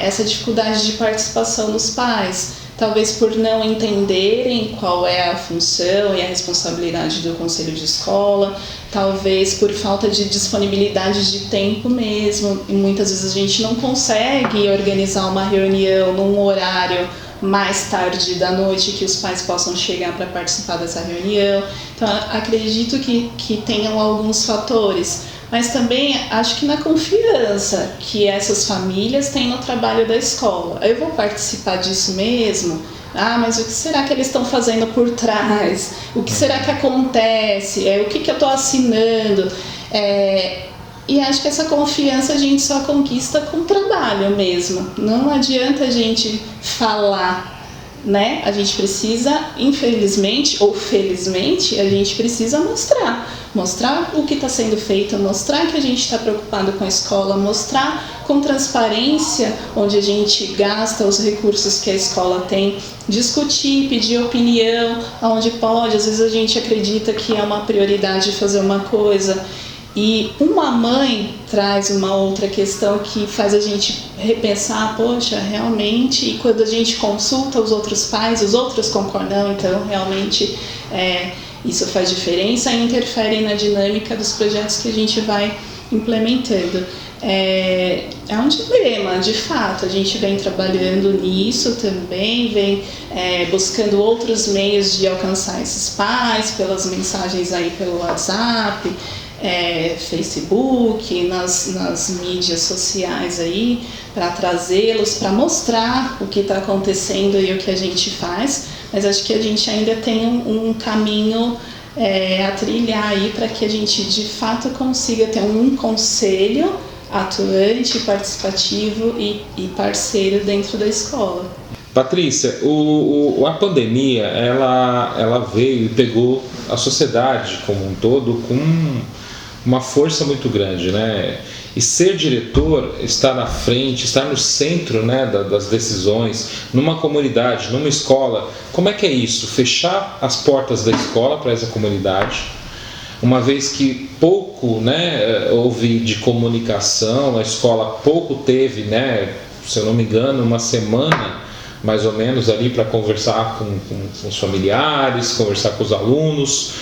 essa dificuldade de participação dos pais, talvez por não entenderem qual é a função e a responsabilidade do conselho de escola, talvez por falta de disponibilidade de tempo mesmo, e muitas vezes a gente não consegue organizar uma reunião num horário mais tarde da noite que os pais possam chegar para participar dessa reunião. Então acredito que tenham alguns fatores, mas também acho que na confiança que essas famílias têm no trabalho da escola. Eu vou participar disso mesmo? Mas o que será que eles estão fazendo por trás? O que será que acontece? O que eu estou assinando? E acho que essa confiança a gente só conquista com trabalho mesmo. Não adianta a gente falar, né? A gente precisa, infelizmente ou felizmente, a gente precisa mostrar o que está sendo feito, mostrar que a gente está preocupado com a escola, mostrar com transparência onde a gente gasta os recursos que a escola tem, discutir, pedir opinião aonde pode. Às vezes a gente acredita que é uma prioridade fazer uma coisa e uma mãe traz uma outra questão que faz a gente repensar, poxa, realmente, e quando a gente consulta os outros pais, os outros concordam, então realmente isso faz diferença e interfere na dinâmica dos projetos que a gente vai implementando. É um dilema, de fato, a gente vem trabalhando nisso também, vem buscando outros meios de alcançar esses pais, pelas mensagens aí pelo WhatsApp, Facebook, nas mídias sociais aí, para trazê-los, para mostrar o que está acontecendo e o que a gente faz, mas acho que a gente ainda tem um caminho a trilhar aí para que a gente de fato consiga ter um conselho atuante, participativo e parceiro dentro da escola. Patrícia, a pandemia, ela veio e pegou a sociedade como um todo com uma força muito grande, né? E ser diretor, estar na frente, estar no centro, né, das decisões, numa comunidade, numa escola, como é que é isso? Fechar as portas da escola para essa comunidade, uma vez que pouco, né, houve de comunicação, a escola pouco teve, né, se eu não me engano, uma semana mais ou menos ali para conversar com os familiares, conversar com os alunos.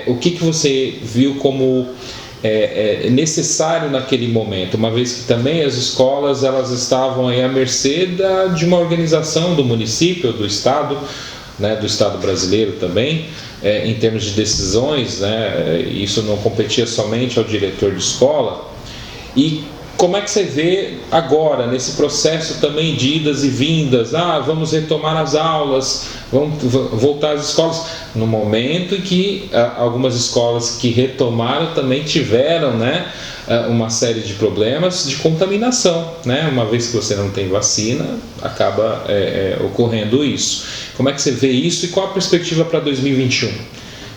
O que você viu como necessário naquele momento, uma vez que também as escolas elas estavam aí à mercê de uma organização do município, do estado, né, do estado brasileiro também, em termos de decisões, né, isso não competia somente ao diretor de escola. E como é que você vê agora, nesse processo também de idas e vindas, vamos retomar as aulas, vamos voltar às escolas, no momento em que algumas escolas que retomaram também tiveram, né, uma série de problemas de contaminação, né? Uma vez que você não tem vacina, acaba ocorrendo isso. Como é que você vê isso e qual a perspectiva para 2021?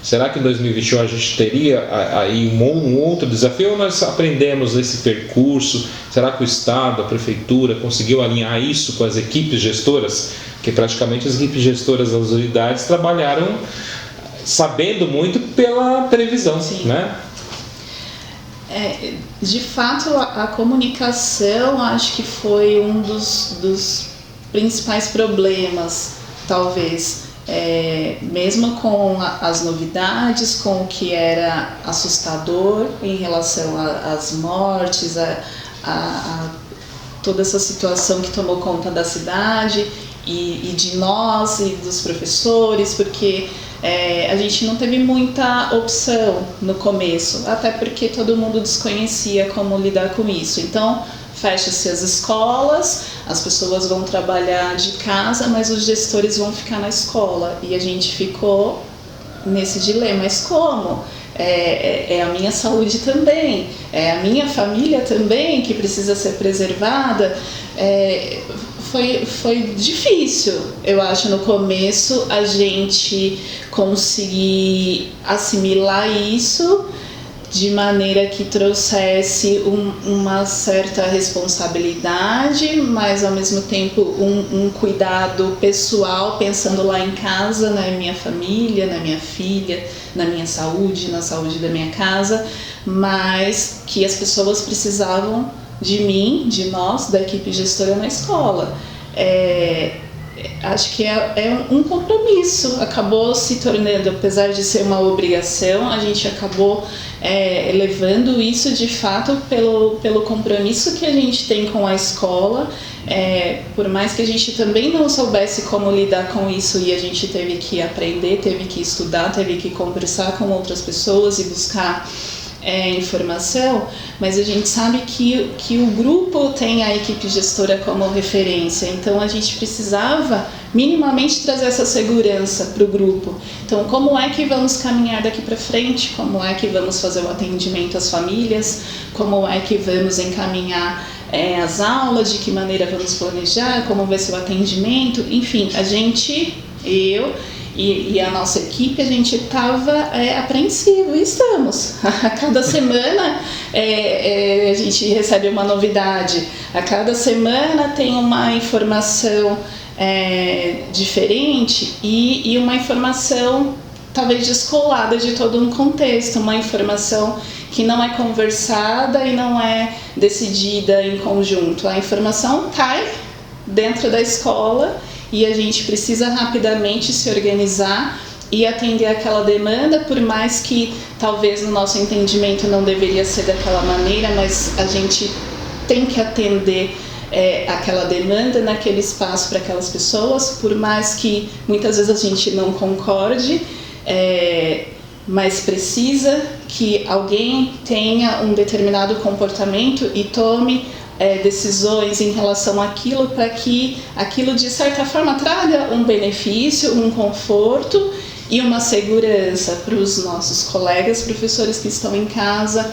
Será que em 2021 a gente teria aí um outro desafio ou nós aprendemos nesse percurso? Será que o Estado, a Prefeitura conseguiu alinhar isso com as equipes gestoras? Porque praticamente as equipes gestoras das unidades trabalharam sabendo muito pela televisão, sim, né? De fato, a comunicação acho que foi um dos principais problemas, talvez. Mesmo com as novidades, com o que era assustador em relação às mortes, a toda essa situação que tomou conta da cidade e de nós e dos professores, porque a gente não teve muita opção no começo, até porque todo mundo desconhecia como lidar com isso. Então, fecha-se as escolas, as pessoas vão trabalhar de casa, mas os gestores vão ficar na escola. E a gente ficou nesse dilema, mas como? É a minha saúde também, é a minha família também que precisa ser preservada. Foi difícil, eu acho, no começo, a gente conseguir assimilar isso de maneira que trouxesse uma certa responsabilidade, mas ao mesmo tempo um cuidado pessoal, pensando lá em casa, na minha família, na minha filha, na minha saúde, na saúde da minha casa, mas que as pessoas precisavam de mim, de nós, da equipe gestora na escola. Acho que é um compromisso, acabou se tornando, apesar de ser uma obrigação, a gente acabou levando isso de fato pelo compromisso que a gente tem com a escola, por mais que a gente também não soubesse como lidar com isso e a gente teve que aprender, teve que estudar, teve que conversar com outras pessoas e buscar informação, mas a gente sabe que o grupo tem a equipe gestora como referência, então a gente precisava minimamente trazer essa segurança para o grupo. Então, como é que vamos caminhar daqui para frente? Como é que vamos fazer o atendimento às famílias? Como é que vamos encaminhar as aulas? De que maneira vamos planejar? Como vai ser o atendimento? Enfim, eu e a nossa equipe, a gente estava apreensivo, e estamos. A cada semana a gente recebe uma novidade, a cada semana tem uma informação diferente e uma informação talvez descolada de todo um contexto, uma informação que não é conversada e não é decidida em conjunto. A informação cai dentro da escola e a gente precisa rapidamente se organizar e atender aquela demanda, por mais que talvez no nosso entendimento não deveria ser daquela maneira, mas a gente tem que atender aquela demanda naquele espaço para aquelas pessoas, por mais que muitas vezes a gente não concorde, mas precisa que alguém tenha um determinado comportamento e tome decisões em relação àquilo, para que aquilo de certa forma traga um benefício, um conforto e uma segurança para os nossos colegas professores que estão em casa,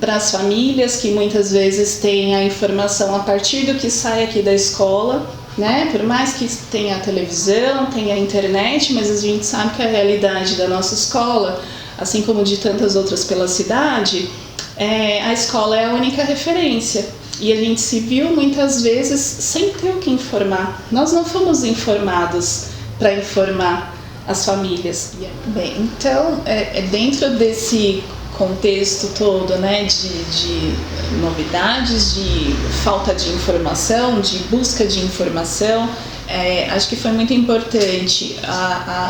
para as famílias que muitas vezes têm a informação a partir do que sai aqui da escola, né? Por mais que tenha a televisão, tenha a internet, mas a gente sabe que a realidade da nossa escola, assim como de tantas outras pela cidade, a escola é a única referência. E a gente se viu muitas vezes sem ter o que informar. Nós não fomos informados para informar as famílias. Bem, então, dentro desse contexto todo, né, de novidades, de falta de informação, de busca de informação, acho que foi muito importante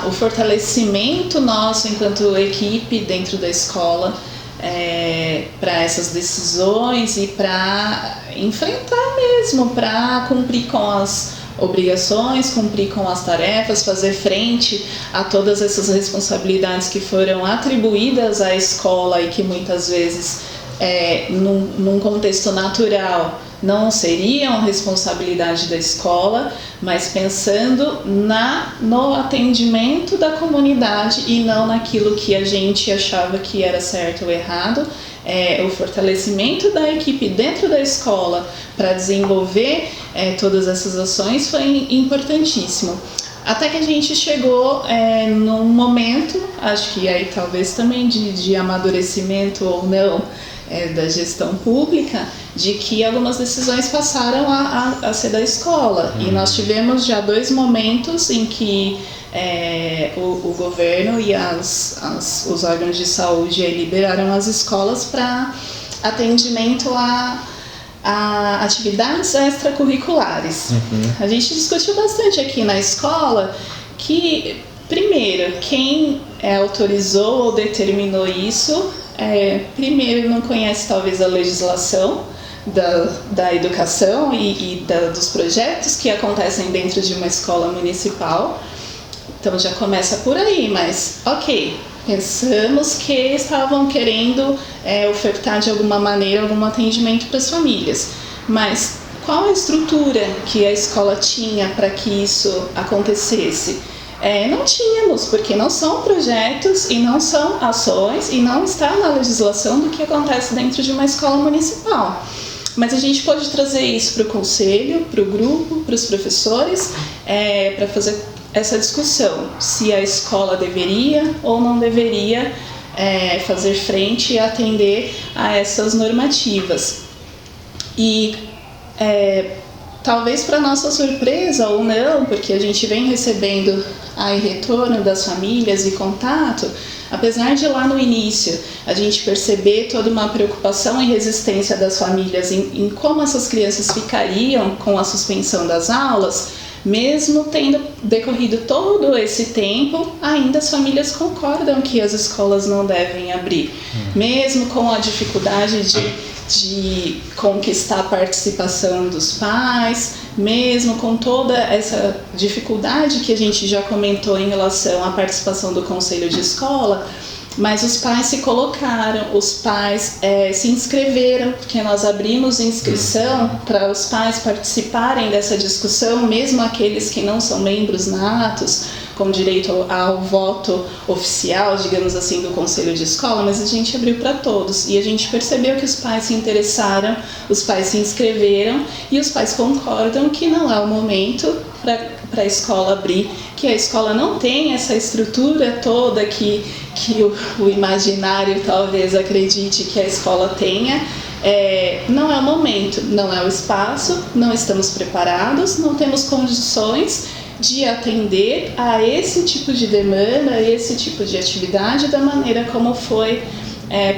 o fortalecimento nosso enquanto equipe dentro da escola, para essas decisões e para enfrentar mesmo, para cumprir com as obrigações, cumprir com as tarefas, fazer frente a todas essas responsabilidades que foram atribuídas à escola e que muitas vezes, num contexto natural, não seriam responsabilidade da escola, mas pensando no atendimento da comunidade e não naquilo que a gente achava que era certo ou errado. O fortalecimento da equipe dentro da escola para desenvolver todas essas ações foi importantíssimo. Até que a gente chegou num momento, acho que aí talvez também de amadurecimento ou não da gestão pública, de que algumas decisões passaram a ser da escola. E nós tivemos já 2 momentos em que o governo e os órgãos de saúde liberaram as escolas para atendimento a atividades extracurriculares. A gente discutiu bastante aqui na escola que, primeiro, quem autorizou ou determinou isso, primeiro não conhece talvez a legislação da educação e dos projetos que acontecem dentro de uma escola municipal. Então já começa por aí, mas ok, pensamos que estavam querendo ofertar de alguma maneira algum atendimento para as famílias, mas qual a estrutura que a escola tinha para que isso acontecesse? Não tínhamos, porque não são projetos e não são ações e não está na legislação do que acontece dentro de uma escola municipal. Mas a gente pode trazer isso para o conselho, para o grupo, para os professores, para fazer essa discussão, se a escola deveria ou não deveria fazer frente e atender a essas normativas. E talvez para nossa surpresa ou não, porque a gente vem recebendo aí retorno das famílias e contato, apesar de lá no início a gente perceber toda uma preocupação e resistência das famílias em como essas crianças ficariam com a suspensão das aulas, mesmo tendo decorrido todo esse tempo, ainda as famílias concordam que as escolas não devem abrir, mesmo com a dificuldade de conquistar a participação dos pais, mesmo com toda essa dificuldade que a gente já comentou em relação à participação do conselho de escola, mas os pais se colocaram, os pais se inscreveram, porque nós abrimos inscrição para os pais participarem dessa discussão, mesmo aqueles que não são membros natos, com direito ao voto oficial, digamos assim, do conselho de escola, mas a gente abriu para todos e a gente percebeu que os pais se interessaram, os pais se inscreveram e os pais concordam que não é o momento para a escola abrir, que a escola não tem essa estrutura toda que o imaginário talvez acredite que a escola tenha. Não é o momento, não é o espaço, não estamos preparados, não temos condições de atender a esse tipo de demanda, a esse tipo de atividade da maneira como foi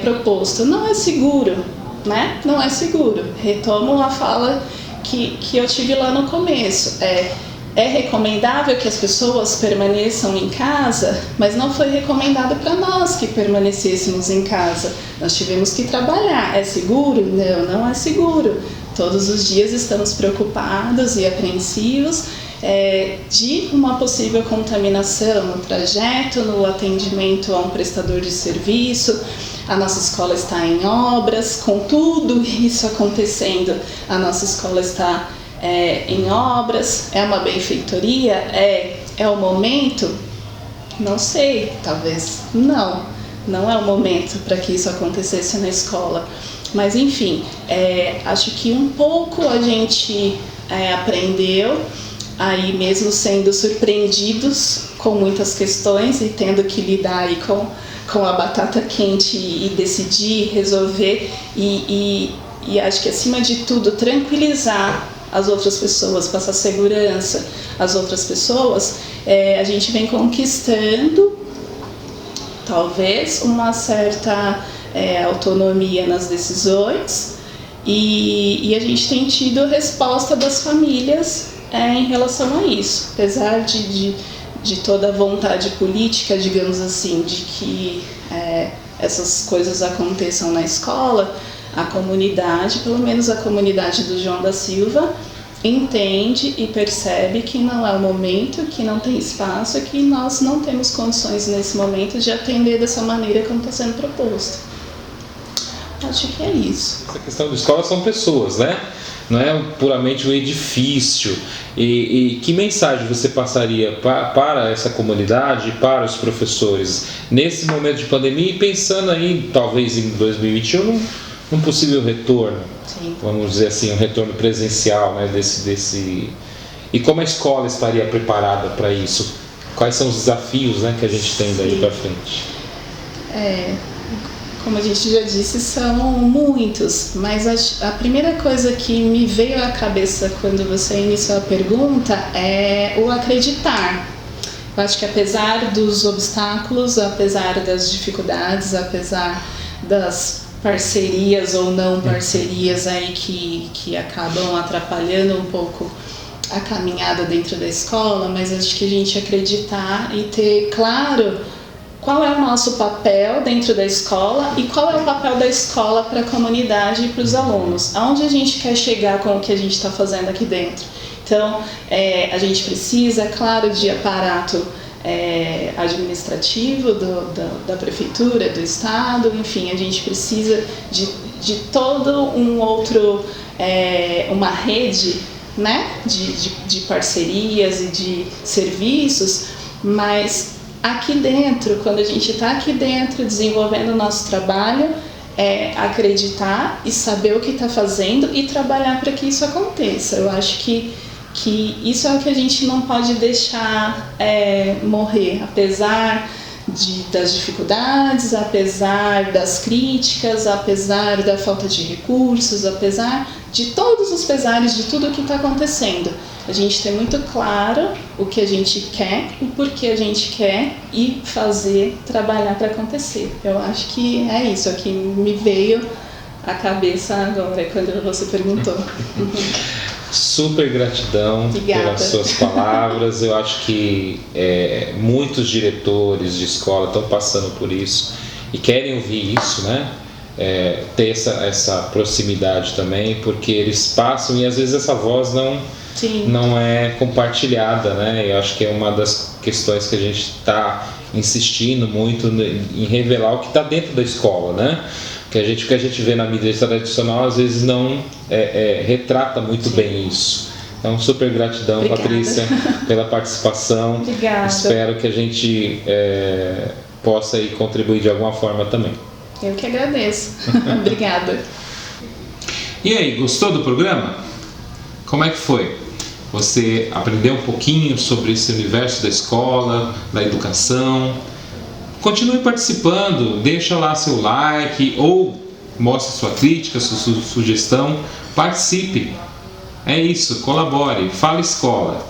proposto. Não é seguro, né? Não é seguro. Retomo a fala que eu tive lá no começo. É recomendável que as pessoas permaneçam em casa, mas não foi recomendado para nós que permanecêssemos em casa. Nós tivemos que trabalhar. É seguro? Não, não é seguro. Todos os dias estamos preocupados e apreensivos de uma possível contaminação no trajeto, no atendimento a um prestador de serviço, a nossa escola está em obras, com tudo isso acontecendo, a nossa escola está em obras, é uma benfeitoria, é o momento? Não sei, talvez não é o momento para que isso acontecesse na escola. Mas enfim, acho que um pouco a gente aprendeu, aí mesmo sendo surpreendidos com muitas questões e tendo que lidar aí com a batata quente e decidir, resolver e acho que acima de tudo tranquilizar as outras pessoas, passar segurança às outras pessoas, a gente vem conquistando talvez uma certa autonomia nas decisões e a gente tem tido resposta das famílias em relação a isso, apesar de toda a vontade política, digamos assim, de que essas coisas aconteçam na escola, a comunidade, pelo menos a comunidade do João da Silva, entende e percebe que não é o momento, que não tem espaço, que nós não temos condições nesse momento de atender dessa maneira como está sendo proposto. Acho que é isso. Essa questão da escola são pessoas, né? Não é puramente um edifício. E que mensagem você passaria para essa comunidade, para os professores, nesse momento de pandemia e pensando aí, talvez em 2021, num possível retorno? Sim. Vamos dizer assim, um retorno presencial, né, E como a escola estaria preparada para isso? Quais são os desafios, né, que a gente tem daí para frente? Como a gente já disse, são muitos, mas a primeira coisa que me veio à cabeça quando você iniciou a pergunta é o acreditar. Eu acho que apesar dos obstáculos, apesar das dificuldades, apesar das parcerias ou não parcerias aí que acabam atrapalhando um pouco a caminhada dentro da escola, mas acho que a gente acreditar e ter claro qual é o nosso papel dentro da escola e qual é o papel da escola para a comunidade e para os alunos. Aonde a gente quer chegar com o que a gente está fazendo aqui dentro. Então, a gente precisa, claro, de aparato administrativo da prefeitura, do estado, enfim, a gente precisa de todo um outro, uma rede, né, de parcerias e de serviços, mas aqui dentro, quando a gente está aqui dentro desenvolvendo o nosso trabalho, acreditar e saber o que está fazendo e trabalhar para que isso aconteça. Eu acho que isso é o que a gente não pode deixar morrer, apesar das dificuldades, apesar das críticas, apesar da falta de recursos, apesar de todos os pesares de tudo o que está acontecendo. A gente tem muito claro o que a gente quer, o porquê a gente quer e fazer, trabalhar para acontecer. Eu acho que é isso, é o que me veio à cabeça agora, quando você perguntou. Super gratidão pelas suas palavras. Eu acho que muitos diretores de escola estão passando por isso e querem ouvir isso, né? Ter essa proximidade também, porque eles passam e às vezes essa voz não é compartilhada, né? Eu acho que é uma das questões que a gente está insistindo muito em revelar o que está dentro da escola, né? O que a gente vê na mídia tradicional às vezes não retrata muito bem isso. Então, super gratidão, obrigada, Patrícia, pela participação. Obrigada. Espero que a gente possa aí contribuir de alguma forma também. Eu que agradeço. Obrigada. E aí, gostou do programa? Como é que foi? Você aprendeu um pouquinho sobre esse universo da escola, da educação? Continue participando, deixa lá seu like ou mostre sua crítica, sua sugestão, participe. É isso, colabore, fala escola.